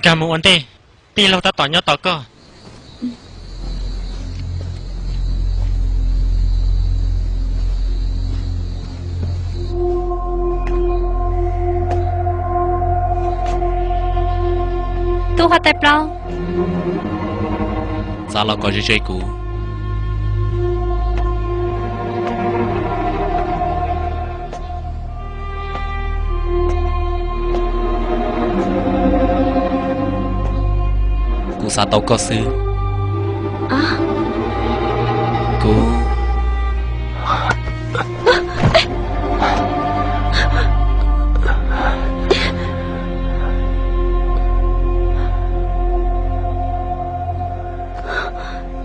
Cả một vấn đề, pi lâu ta tỏ nhau tỏ cơ. Tu hoa tẹp lâu. Sao là có gì chơi cũ? Cú sao tao có sư? À. Cú.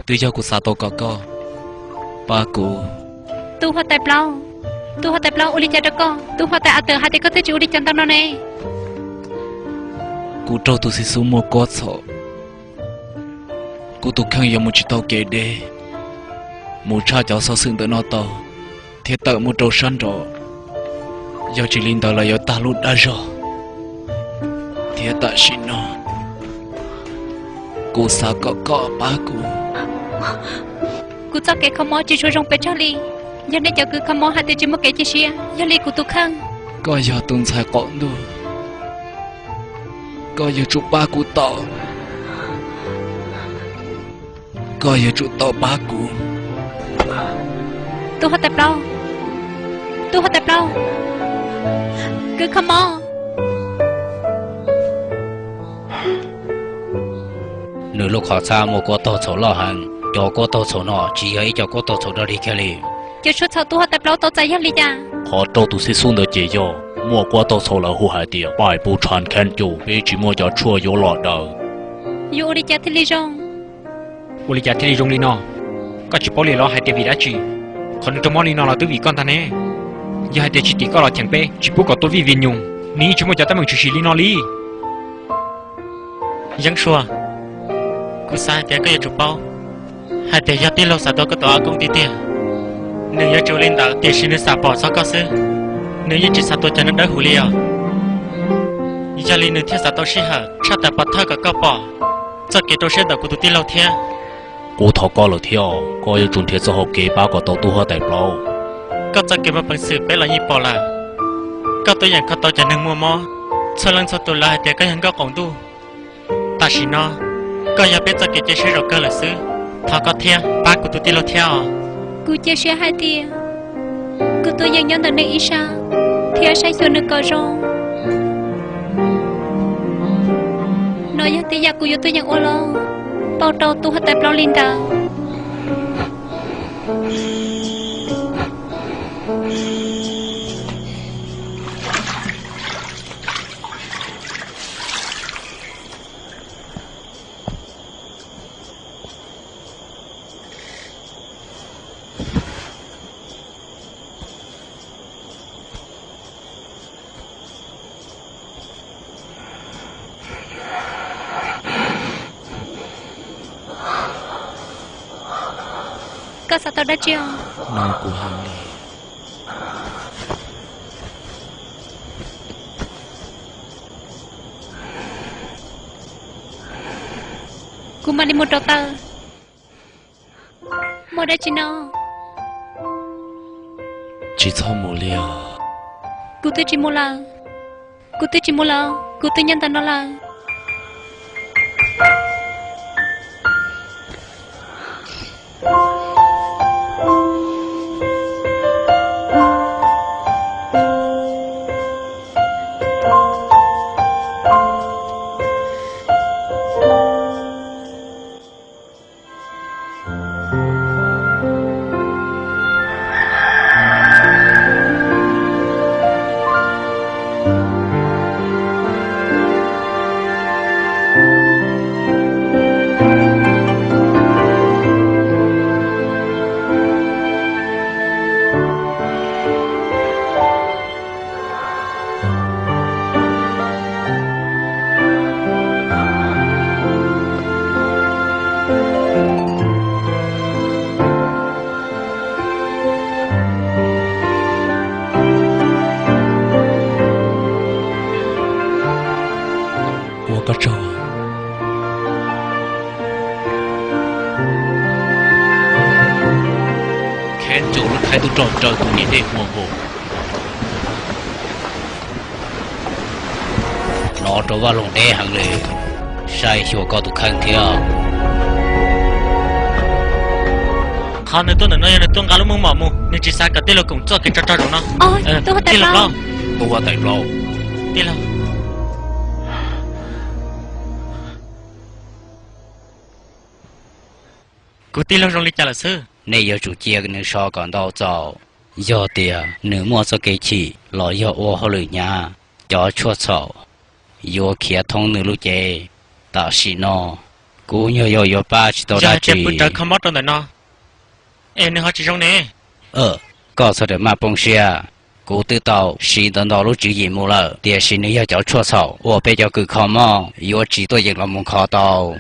Từ giờ cú sao tao có ba cú. Tu hoa tẹp lâu. Tu hoa tẹp lâu uli cha đó con. Tu hoa tẹp à từ hai tay có thể chịu uli chân tao nó nè. Cú trâu tu sĩ số một có sợ. Cú tu khăng yêu một chút tao kể đê. Một cha cháu sao xưng tới nó tao. Thế tự một trâu săn rồi. Giờ chỉ linh tao là giờ ta lút đã rồi. Thế tự xin nó. Cú sao có ba cú. Cú cho cái không mò chỉ cho rong bé cho li. Giờ này cháu cứ không mò hai tay chỉ một cái chỉ xia. Giờ li cú tu khăng. Có giờ tuần sai con đâu. Có giờ chụp ba cú tao. Có giờ chụp tao ba cú. Tu hoa tẹp lâu. Tu hoa tẹp lâu. Cứ không mò. Nếu lúc họ xa một cô tô số lo hàng, cho cô tô số nọ chỉ ấy cho cô tô số đó đi kia liền. Cho suốt sau tu hoa tẹp lâu tao chạy giờ li cha. Họ trâu tụ sĩ xuống được chế cho, mua cô tô số là hữu hại địa, bài bù tràn khen chủ, vì chỉ mua cho chua yếu lọt đầu. Yo uli cha thì li rong. Uli cha thì rong li nọ. Có chỉ bảo li lo hai tiền vì đã chỉ. Còn trong món li nọ là tứ vì con ta nè. Giờ hai tiền chỉ tí có là thằng bé, chỉ bảo có tôi vì viên nhung. Ní chỉ mua cho ta mình chỉ li nọ li. Giang xua. Cú sai tiền có giờ chụp bao. Hai tiền giờ tí lâu sao tôi có tòa công ty tiền. Nếu giờ chú linh đạo tiền xin được xả bỏ sao có sư. Nếu như chỉ xả tôi cho nó đỡ hủ liều. Giờ linh nữ thiết xả tôi xí hở, chắc tại bắt thơ cả cao bỏ. Cho kế tôi sẽ đỡ của tôi tí lâu thế. Cô thọ có lời theo, có yêu trùng thiết xã hội kế báo có tàu tu hoa đại lâu. Có cho kế mà bằng sự bé là nhịp bỏ là. Có tôi nhận khó tôi cho nâng mua mò. Cho lần sau tôi lại thì có nhận có cổng tu. Ta chỉ nó. Có giờ biết cho kế chế sẽ rồi cơ là sư. Thọ có theo, ba của tôi tí lâu theo. Cú chia sẻ hai tia. Cú tôi dành nhận được nơi ý sao. Theo sai số nước có rong. Nói giờ thì giờ cú tôi nhận ô lô. Bao trâu tu hết tẹp lâu linh đạo. Có sao tao đã chưa? Nói của hàng đi. Cú mà đi một trò tờ. Một đã chỉ nó. Chỉ cho một liều. Cú tôi chỉ một lần. Cú tôi chỉ một lần. Cú tôi nhân tận nó là. khen chỗ lúc hai tôi trò trời cũng nghĩ để mua hồ nó trở vào lòng đê hàng lệ sai hiểu có tụ khăn theo họ nói tôi nói tôi ngáo lúc mông mỏ mu nên chỉ sai cả tên là cũng cho cái trò rồi nó ôi tôi có tay bao tôi qua tay lâu tên là cô tên là rong lịch trả là sư này giờ chủ chia cái nước so còn đau giàu giờ tiền nữ mua cho cái chỉ lo giờ ô họ lười nhà cho chua sầu giờ kia thông nữ lúc chế ta xí nó cú nhờ ba chỉ tao giờ đã chết chỉ bữa trời không mất rồi nó em nó họ chỉ rong nè có sao để mà bông xia cú tự tao xí tao đó lúc chỉ gì mua了tiền xí nữ要chua sầu我被叫个靠嘛我只多一个门靠到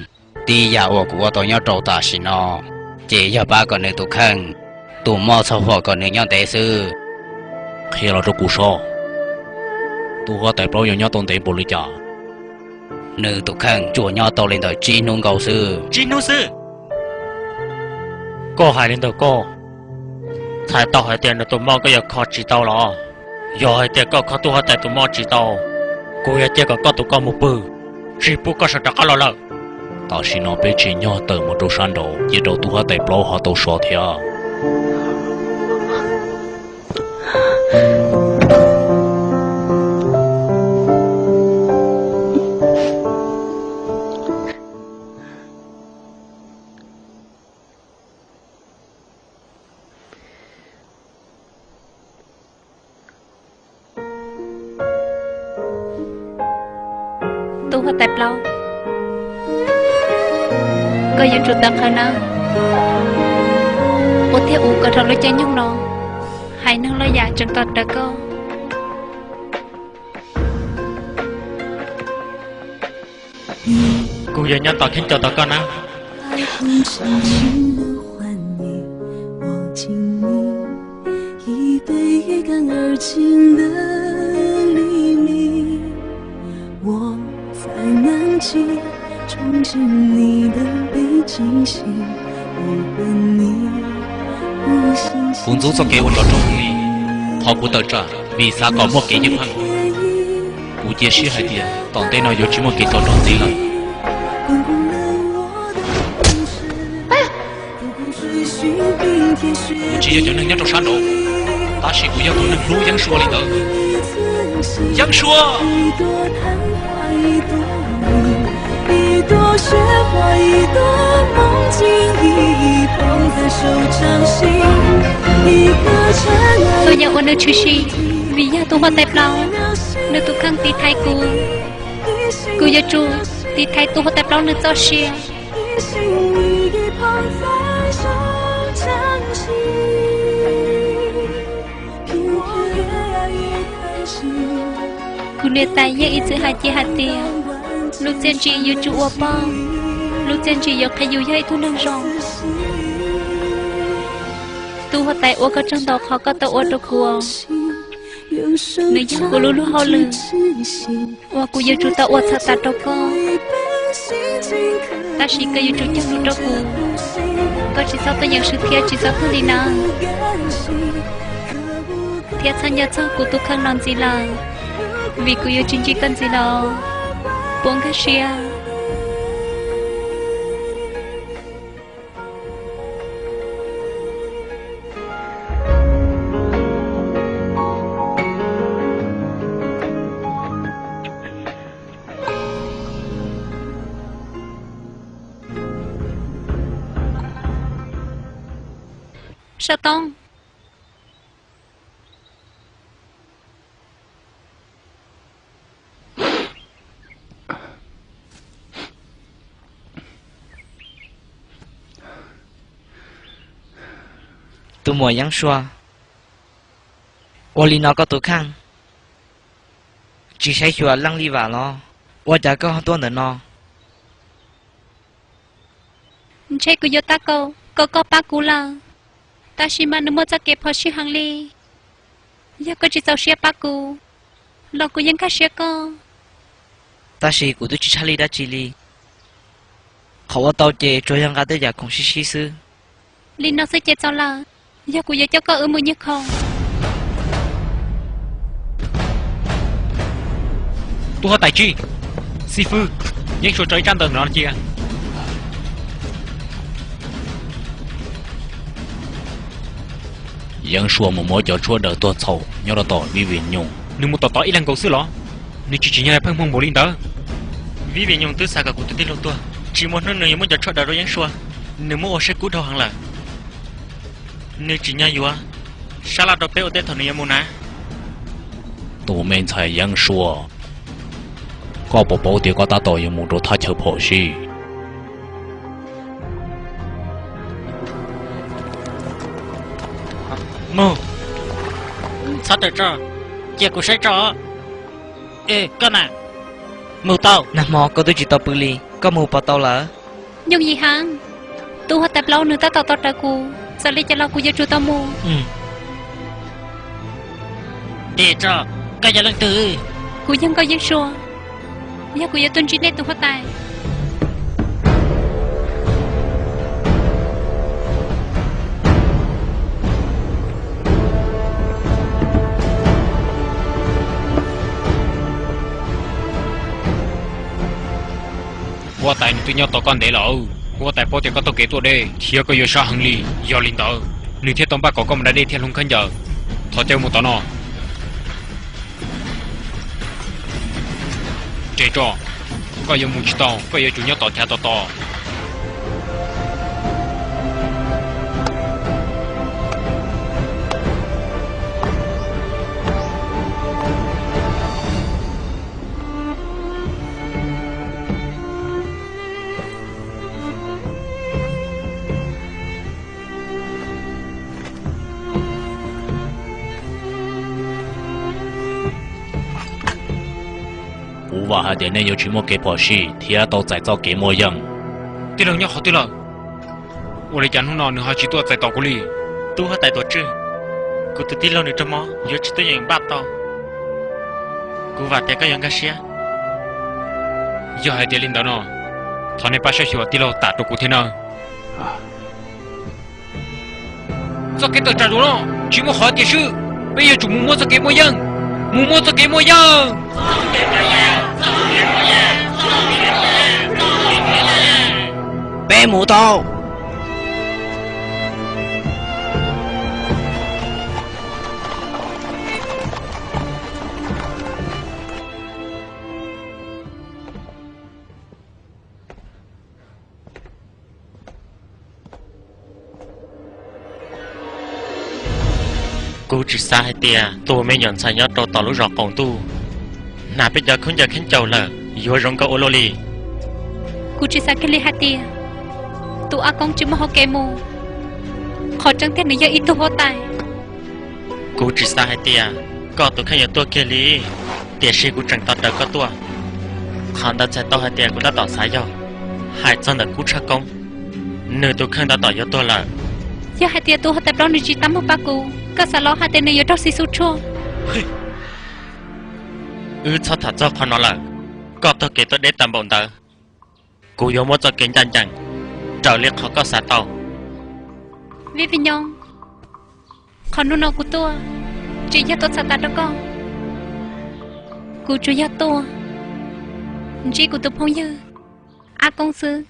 第一我古到要找大xí nó chỉ giờ ba con này tụ khăn tụ mò sau họ con này nhau đại sư khi là cho cụ so tôi qua tay lâu nhau tôn tế bồ lý trả nữ tụ khăn chùa nhau tàu lên đời chi nung cầu sư chi nô sư cô hai lên đầu cô thái tao hai tiền là tụi mò cái giờ khó chỉ tao lo giờ hai tiền có khó tụi hai tiền tụi mò chỉ tao cô giờ tiền có tụi con một bự chỉ bự có sao đã lo ta xin nó bé chỉ nhau từ một chỗ山đầu chỉ đầu tôi tay lâu họ tàu so theo tôi có tay bao có những chủ tắc khả năng ô theo u có thằng lấy chân nhung nó hãy nâng lấy giả chân toàn đã có cô giờ nhau tao khiến cho tao con á cũng giúp cho kế ổn đó trong lý họ cũng tự trả vì sao có một kế những hàng cũng chia sẻ hai tiền tổng tên nó chỉ một kế tao trong gì là chỉ cho nên nhớ trong sáng độ ta chỉ cũng có nên lưu giang xua lên đó giang xua一朵雪花，一朵梦境，一捧在手掌心，一个尘埃。tôi nhận ơn chú shi vì nhà tôi có tay bao nơi tôi khăng tí thay cô giờ chú tí thay tôi có tay bao nơi cho xe cô nơi tay nhớ ít giữa hai chia hạt tiền lúc trên chị yêu chú ô bao lúc trên chị yêu khai yêu dây tôi nâng rong tôi có tay ô có trong đầu khó có tao ô đâu cô nếu như cô luôn luôn hao lưng ô cô yêu chú tao ô thật ta đâu có ta chỉ có yêu chú chẳng luôn đâu cô chỉ sao tôi nhận sự thiệt chỉ sao tôi đi nào thiệt sao nhớ sao cô tôi không làm gì là vì cô yêu chính trị cần gì là buông cái xia sao tông tôi mua yang xua tôi nó có tôi khăn chỉ sai xua lăng đi vào lo tôi đã có tôi nữa nó chạy cô yêu ta câu có ba cú là ta chỉ mà nó muốn ra kẹp họ xí hàng ly giờ có chỉ tao xí ba cú lo côยังcá xí co ta sĩ của tôi chỉ Charlie đã chỉ li họ ở tàu chè cho yang gạt tới giờ cũng xí xứ Linh nó sẽ chết sao là giờ cô giờ cho có ở mưa như không tôi hỏi tại chi sư phụ những số trời trang tầng nó chia yang shuo một mỗi chỗ chua đỡ tua sầu nhớ là tỏ vi viên nhung nếu một tỏ ít lần cầu sư ló nếu chỉ nhớ phong phong bổ linh đó vì vậy nhung tứ xa cả của tôi tiết lộ tua chỉ một nơi nữa muốn cho chọn đời rồi những số nếu muốn sẽ cút đầu hàng là nếu chỉ nhớ yếu sao là đồ béo tết thằng này muốn á tụ men chạy yang shuo có bộ bộ thì có ta tỏ yang muốn đồ tha chờ phổ si mù sao được cho chị cũng sẽ cho ê con à mù tao nằm mò có tôi chỉ tàu bự li có mù bao tàu là dùng gì hả tôi hỏi tập lâu nữa ta tao tao trả cô sao lấy cho lâu cô giờ chú tao mua để cho cái giờ lần từ cô dân có dân xua giờ cô giờ tuân chỉ nét tôi hỏi tài qua tại tôi nhau tao con để lẩu qua tại bao tiền có tao kể tôi đây thì có yêu sao hàng ly do linh tao nếu thiết tông ba có con đã đi theo không khăn giờ thọ treo một tao nó chế cho có yêu muốn tao có yêu chủ nhau tao theo tao và hai đứa này yêu chỉ một cái phổ si thì à tao giải cho cái模样对了，你好对了，我来讲弄了，你还去多在岛谷里，都还带多只，กูตัวที่เราหนึ่งจะมอเยอะชิตัวอย่างบ้าต่อกูว่าแต่ก็ยังกระเชียยอให้เดลินดอนอตอนนี้ป้าช่วยชัวที่เราตัดตัวกูที่นั่นจะเกิดตัวจัดรู้เนาะชิมอหอเดียชื่อไปยังจุ่มมัวจะเก็บมัวยังมัวจะเก็บมัวยังbé mù tàuกูchỉ xa hay tia tôi mới nhận sai nhớ tàu lúc rọt còn tu nà bây giờ không giờ khen chầu là vô rong câu ô lô li cô chỉ sa cái li hạt tia tụ a công chỉ mà họ kê mù họ chẳng thể nữa giờ ít tu họ tàiกูchỉ xa hay tia có tôi khen giờ tôi kia li tia sĩกูchẳng tao đỡ có tua hắn đã chạy tao hay tiaกูđã tỏ sai rồi hai chân làกูchắc công nơi tôi khen đã tỏ cho tôi là giờ hạt tia tu họ tập đó nữa chỉ tắm một ba cô có sao lo hạt tia nữa giờ đó xí sút chua sao thật cho con nó là có tôi kể tôi để tầm bồn tờกูยอมว่าจะเก่งจังๆเจ้าเรียกเขาก็สาเตา vì vì nhông còn nô của tôi chỉ cho tôi sát đó con cô chú cho tôi chỉ của tôi phong như a công sư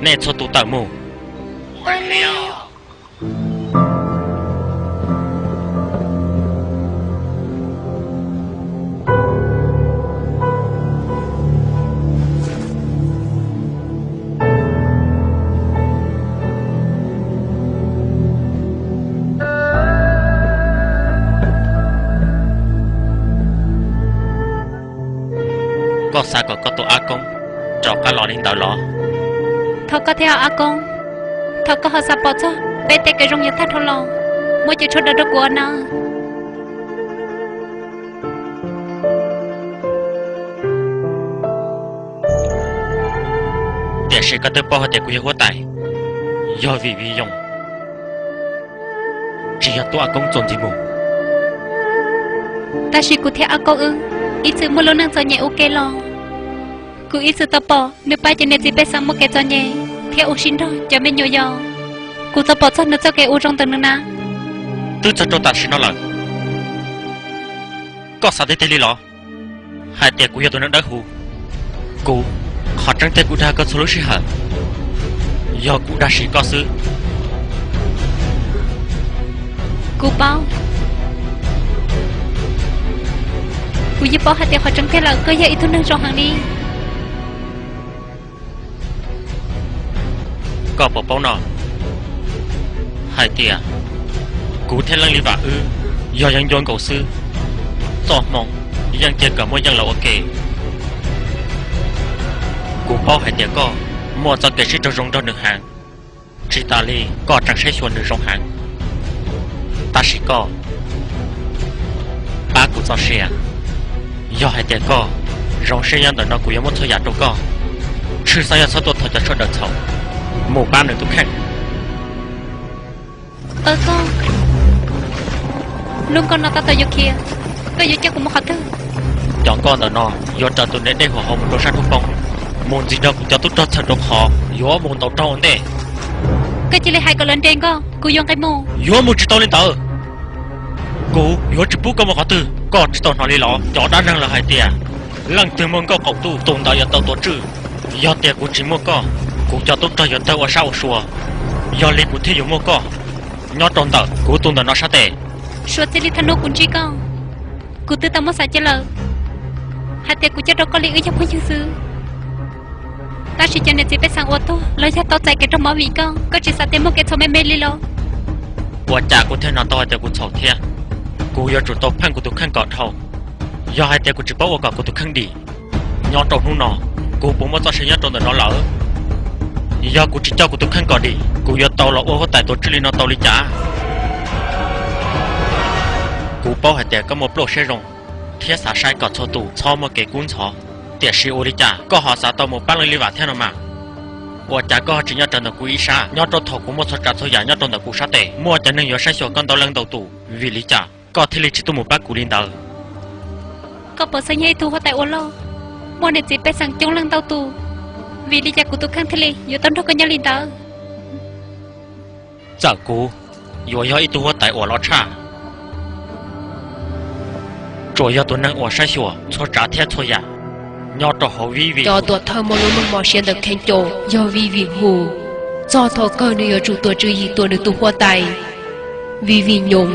แน่ชดตูตามู có sao có tổ a công cho cả lò lên đầu lò thọ có theo a công thọ có họ sắp bỏ cho bé tê cái rong như thắt thọ lò mỗi chuyện chốt được của nó để sẽ có tới bao để của hiệu tài do vì dùng chỉ là tổ a công trộn gì mù ta chỉ của theo a công ư ít sự mua lô năng cho nhẹ ok lo cứ ít sự tập bỏ nếu ba cho nên chỉ biết sang một cái cho nhẹ theo ô xin thôi cho mình nhiều giò cứ tập bỏ cho nó cho cái ô trong tầng nữa na tôi cho ta xin nó lại có sao thế lý lo hai tiệc của tôi nó đã hù cô họ trắng tay của ta có số lối sĩ hả do cụ đã sĩ có sự cô bao cô giúp bao hai tiệc họ trắng tay là có dạy thôi nâng trong hàng đi có bỏ bao nọ hai tiệc cụ thêm lăng lý vả ư do dân dọn cầu sư tỏ mong dân chơi cả mỗi dân là ok cụ bao hai tiệc có mua cho cái sĩ cho rong trong đường hàng chỉ ta li có chẳng sẽ xuân được rong hàng ta sĩ có ba cụ cho xe do hai tiệc có rong xe dân nó cụ có một thời gian đâu có chứ sao sao tôi thật cho đợt sau một ba nữa tôi khác con luôn con nó ta tới kia tôi yêu chắc cũng một khó thứ chọn con ở nó do cho tôi đến đây của họ một đôi sát thúc bông muốn gì đâu cũng cho tôi cho thật độc họ do muốn tàu trâu đấy cái chỉ là hai cái lớn trên con cô dùng cái mồ do muốn chỉ tàu lên tàu cô do chỉ bút có một khó tư còn chỉ tàu nó đi lọ cho đa năng là hai tia lần từ mong có cậu tu tồn tại tàu tổ trừ do tia của chỉ mua co cũng cho tôi cho giờ tàu ở sau xua do lên của thế dùng mua co nhớ tồn tại của tồn tại nó sát tệ suốt chỉ đi thằng nó cũng chỉ con cô tư tâm mất sai chơi lờ hai tiệc của cháu đâu có lý ứng trong những sự ta chỉ cho nên chỉ biết sang ô tô lấy ra tao chạy cái trong máu vì con có chỉ sao tiền một cái thằng mê li lo của cha của thế nào tôi thì của sầu thế của giờ chủ tộc phanh của tôi khăn cọt thầu do hai tiệc của chỉ bảo của tôi khăn đi nhon trong nu nọ của bố mất cho sinh nhật trong đời nó lỡ do của chỉ cho của tôi khăn cọt đi của giờ tàu là ô có tại tôi chỉ lên nó tàu đi trả của bảo hai tiệc có một lô xe rồng thiết xả sai cọt cho tù cho một cái cuốn chó tiệc sĩ ô đi trả có họ xả tàu một bác lên đi vào theo nó mà của cha có chỉ nhớ trong đời của ý sa nhớ trong thầu của một số trả thôi giả nhớ trong đời của sa tệ mua cho nên nhớ sai số con tàu lần đầu tù vì lý trả có thể lý chỉ tu một bác của linh đạo có bỏ sai nhây thu hoa tại ô lo mua để chỉ biết sang chống lăng tàu tù vì lý trả của tôi khăn thế li giờ tao đâu có nhớ linh đạo giờ cô giờ giờ ít tu hoa tại ô lo cha rồi giờ tôi năng ô sai số cho trả theo thôi giả nhớ trong họ vì choตัวเธอมาลุ้นมอเชียนเด็กแข่งโจยอวีวิหูจอทอเกอร์เนื้อจูตัวจือยีตัวหนึ่งตัวหัวไตวีวิญง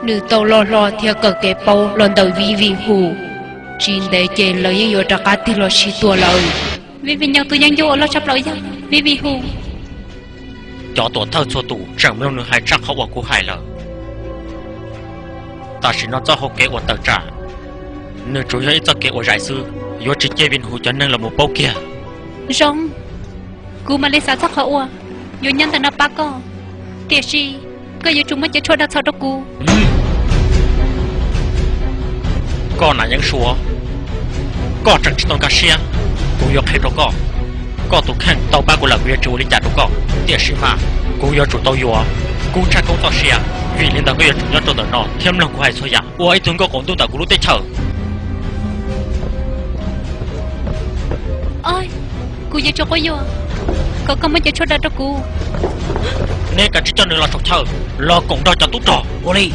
หนึ่งตัวรอเทียเกิดเก็บเป้าลอนเดวีวิหูจีนได้เจนเลยยังอยู่จากการที่เราชีตัวเลย vì vì nhau tôiยังอยู่เราชอบเรายังvì vì hù cho tôi thâu cho tù chẳng muốn nữa hai chắc họ của hai lợ ta chỉ nói cho họ kế của tờ trả nửa chủ yếu cho kế của giải sư do chỉ chế viên hủ cho nên là một bao kia rong cô mà lấy sao chắc họ ua dù nhân tận nó ba co tiệt gì cơ dù chúng mới chỉ cho đặt sau đó cô con là những số con chẳng chỉ toàn cả xe cô yêu hay đó con tụ khen tàu ba của là việc chủ đi trả đó con tiệt gì mà cô yêu chủ tàu yêu cô chắc cũng tàu xe vì liên đạo cái chủ nhân trong đó nó thêm lòng của hai số giả ua ấy thường có cũng tụ tập của lúc tết chờ ôi cô giờ cho có vô có mới cho đặt cho cô nên cả chỉ cho nên là trọc thở lo cũng đòi cho tốt trò ô đi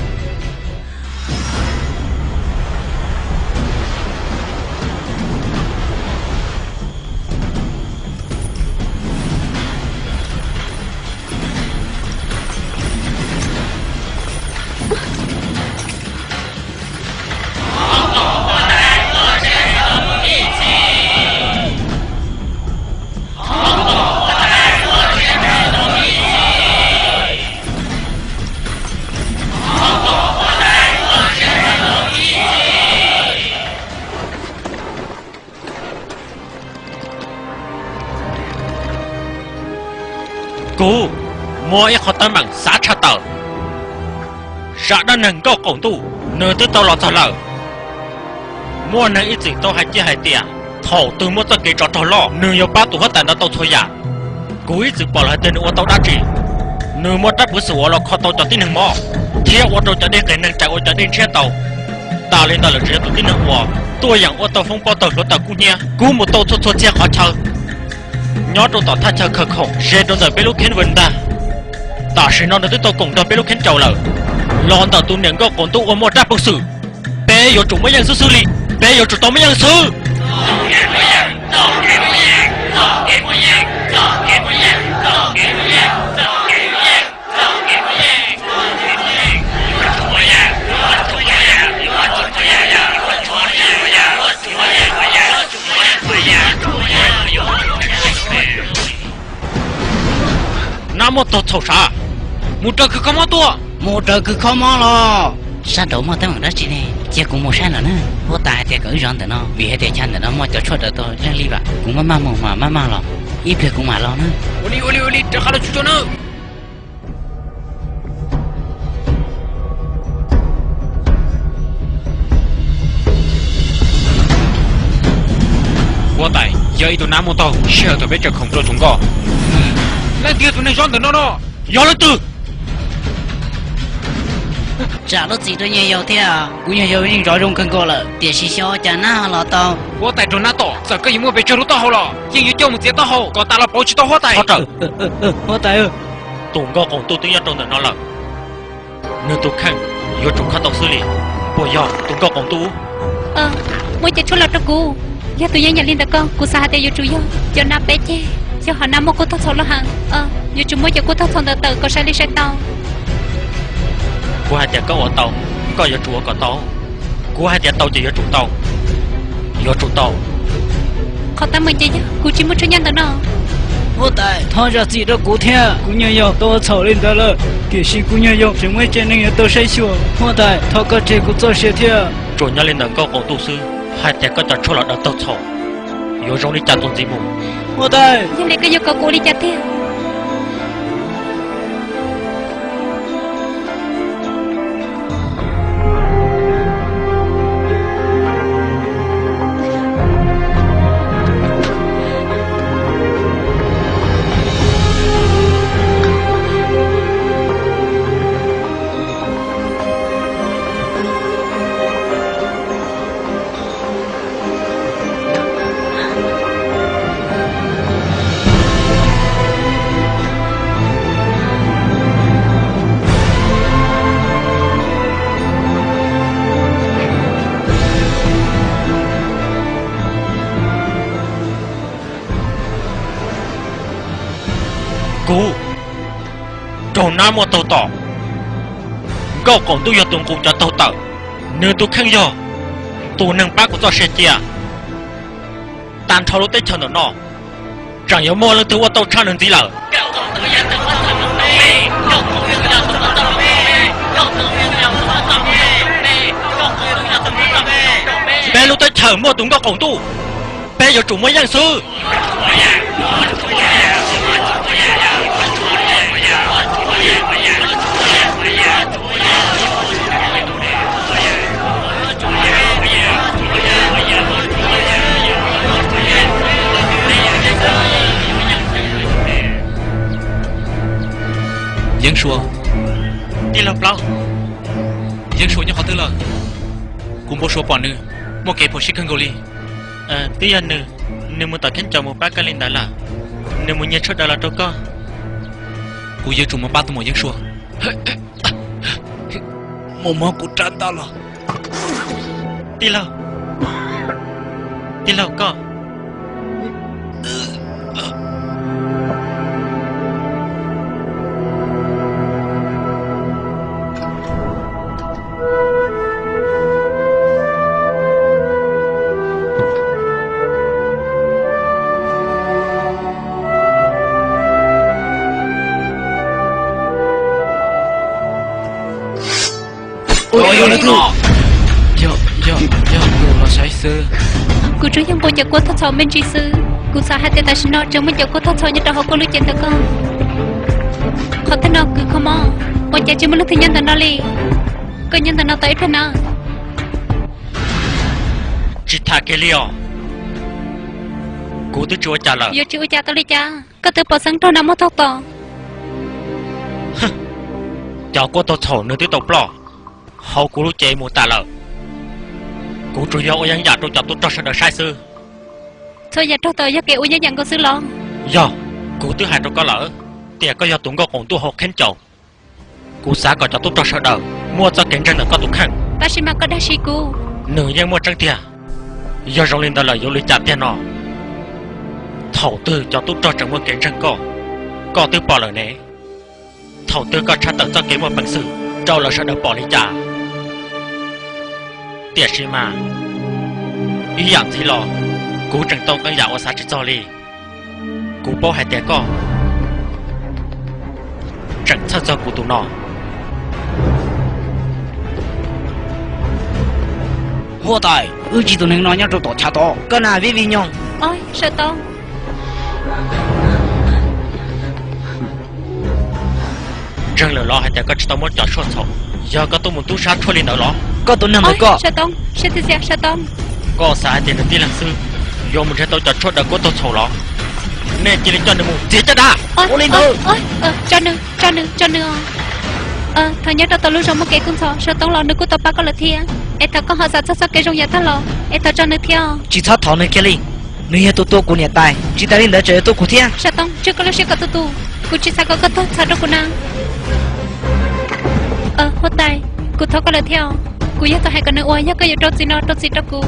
cô mua ít họ tâm bằng xã cha tờ xã đã nâng có cổng tu nửa tới tao lo cho lợ mua nâng ít gì tao hay chia hay tiền thầu từ mua cho cái trò lo nửa yêu ba tụ hết tiền đó tao thôi giả cố ít gì bỏ lại tiền của tao đã chỉ nửa mua đắp bữa sủa lo khó tao cho tin hừng mò theo ô tô cho đi cái nâng chạy ô cho đi xe tàu ta lên đó là chuyện tụi tin nữa của tôi rằng ô tô phong bao tàu lối tàu cũ nhé cũ một tàu thô thô che khó chờ nhớ đồ tàu thay chờ khờ khổ xe đồ giờ bé lúc khen vần ta ta sẽ nói tới tàu cùng tàu bé lúc khen trầu lờ lon tàu tụi nền có còn tụi ở một đáp bức sự bé yêu chủ mấy nhân xử lý bé yêu chủ tàu mấy nhân xử Nam một tàu sầu sa, một trâu cứ có máu tua, một trời cứ khó mò lo sao đâu mà tới bằng đó chị này chỉ cũng một sai nữa nè vô tài thì cởi rón từ nó vì hết tiền chăn từ nó mà cho chốt được tôi lên đi vào cũng mà mang mà mang lo ít việc cũng mà lo nữa Oli, trả khá là chú cho nữa. vô tài, giờ tụi Nam một tàu, xe tụi bé chờ không rồi chúng co, lên kia tụi này rón từ nó, gió lên từ. trả lúc gì tôi nhiều nhiều thế à cũng nhiều nhiều nhưng rõ ràng cần có là tiền xí xó chả na là tao Vô tài tụi nó tổ, giờ cái gì mua bé chờ lúc tao hậu lọ, nhưng như cho một tiếng tao hậu, còn ta là bảo chỉ tao vô tài. Khó trở. có tài ơi Tụi co còn tụi tiếng trong từ nó là, nếu tụi khăn, vô chúng khăn tàu xử lý, bây giờ tụi co còn tụi. Mỗi chỉ chút là cho cô giờ tụi nhà linh đã con cô sao để yêu chú yêu cho nam bé che cho họ nam một cô thâu thâu là hàng yêu chú mỗi giờ cô thâu thâu từ từ có sai đi sai tao Cô hai tiệt có ở tàu, có ở chủ ở tàu. Cô hai tiệt tàu chỉ ở chủ tàu, ở chủ tàu. họ ta mình chơi chứ cô chỉ muốn cho nhân từ nó vô tài thôi ra gì đó cụ thể cũng nhiều nhiều tôi xấu lên đó là kể sĩ cũng nhiều nhiều chúng mới trên nên tôi sẽ sửa vô tài thôi có thể cũng做些thế Chủ nhà lên có còn tu sư, hai tiệt có chặt chỗ là đã tàu thầu. Ở trong đi chặt tuần gì mù. vô tài nhưng lại cái yêu cầu cô đi chặt thế Cô, trâu Nam một tàu tỏ. Gạo còn tôi giờ tuần cùng cho tàu tàu. Nếu tôi khăn giờ, tôi nâng bác của tôi sẽ chia. Tàn thâu lúc tới chờ nó. Chẳng có mua lên thứ tàu cha nâng gì lỡ. Bé lúc tới chờ mua tụng gạo còn tu. Bé giờ chủ mới giang sư. Dân xua, Đi làm lâu. dân xua như họ tư là cũng bố xua bỏ nữ, một cái bộ sĩ khăn gồ li. Tí anh nữ, nếu muốn tạo khen cho một bác cái linh đã là, nếu muốn nhớ cho đó là đâu có. Cô dân chúng mà bắt tôi một dân xua. Một món của tràn ta là. Đi lâu có. Ôi ôi Giờ là sai sư. cô chú yang bây giờ cô thâu thâu mình chỉ sư cô sao hai tên ta xin nó chẳng bây giờ cô thâu thâu như đó họ cô lưu chuyện thật không họ tên nào cứ không mong bây giờ chỉ muốn lúc thì nhân từ nó đi cái nhân từ nó tới thế nào Chỉ thả cái liều. Cô tôi chúa trả lời. giờ chịu cha tới đi cha có từ bỏ sáng thôi nào mất thâu tỏ Cho cô tôi thổ nữa tiếp tục lo. Hậu cô lúc chạy một tà lợ. Cú chủ yếu yang giả tôi chọn tôi cho sự đời sai sư. Thôi giờ cho tôi giờ kêu uống nhận con sư lo. Do cú thứ hai tôi có lỡ. Tiệt có do tụng có cùng tôi học khen chầu. Cú xã có cho tôi cho sự đời. Mua cho kiến chân được có tụng khăn. Ta chỉ mà có đa sĩ cú. Nữ yang mua trăng tiệt. Do rong lên đó là yếu lý trả tiền nó. Thầu tư cho tôi cho chẳng mua kiến chân có tư bỏ lời nế. Thầu tư có trả tận cho kế một bằng sự. Trâu là sẽ được bỏ lý trả. Tiệt sĩ mà ý dạng gì lo cú trừng tông cái dạo ở xã chỉ cho li cú bố hai té co trừng thật cho cú tụ nọ Hô tài, chỉ tụi nên nói nhau trong tổ cha to. Có nào vi vi nhung. Ôi sợ tông. trừng lửa lo hai té có chỉ tao muốn chọn suốt sầu giờ có tôi muốn tu sát thua lên đó lo Có tụi nằm Ôi mới có. sợ tông. Sợ thì sẽ sợ tông. có xã tiền được đi làm sư giờ mình sẽ tôi chọn suốt đời của tôi sầu lo nên chỉ đến cho nên muốn chết cho đã Ôi cho nữa thằng nhớ tao lúc trong một cái cung sò sợ tông lo nữa của tao ba có là thia em thằng có họ sao cái trong nhà tao lo em thằng cho nữa theo Chỉ thoát thảo nơi kia đi. Nơi tôi của nhà tài. Chỉ ta đi đỡ trời tôi của thiên. sợ tông chưa có lúc sẽ có tu cô chỉ sao có tốt sao đâu cô nào hôm nay cô tháo có là theo cô nhớ tao hay còn nữa ôi nhớ cái gì đó cô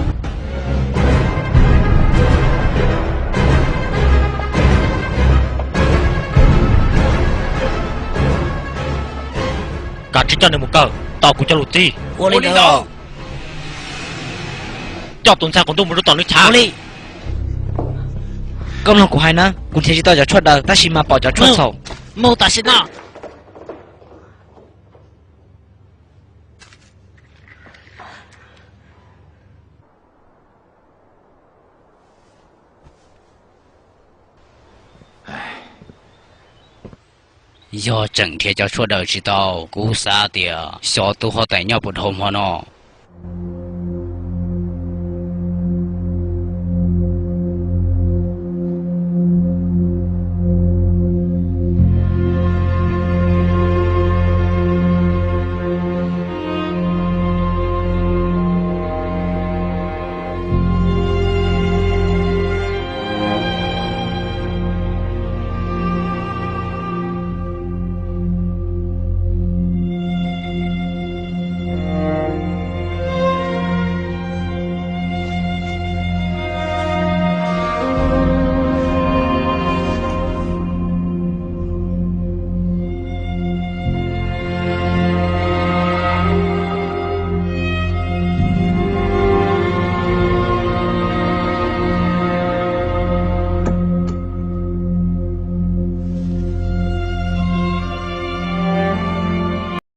cả chỉ cho nên một cờ tao cũng cho lụt đi Ô đi đỡ. cho tuần sau còn tôi muốn tao nước chả Ô đi. Công lòng của hai nó. Cũng thế chỉ tao cho chuột đời. Ta chỉ mà bỏ cho chuột sầu. mô ta xin nào Do chẳng thể cho suốt đời chỉ tao cú xa tiệt, xó tu họ tại nhau một hôm hoa nọ,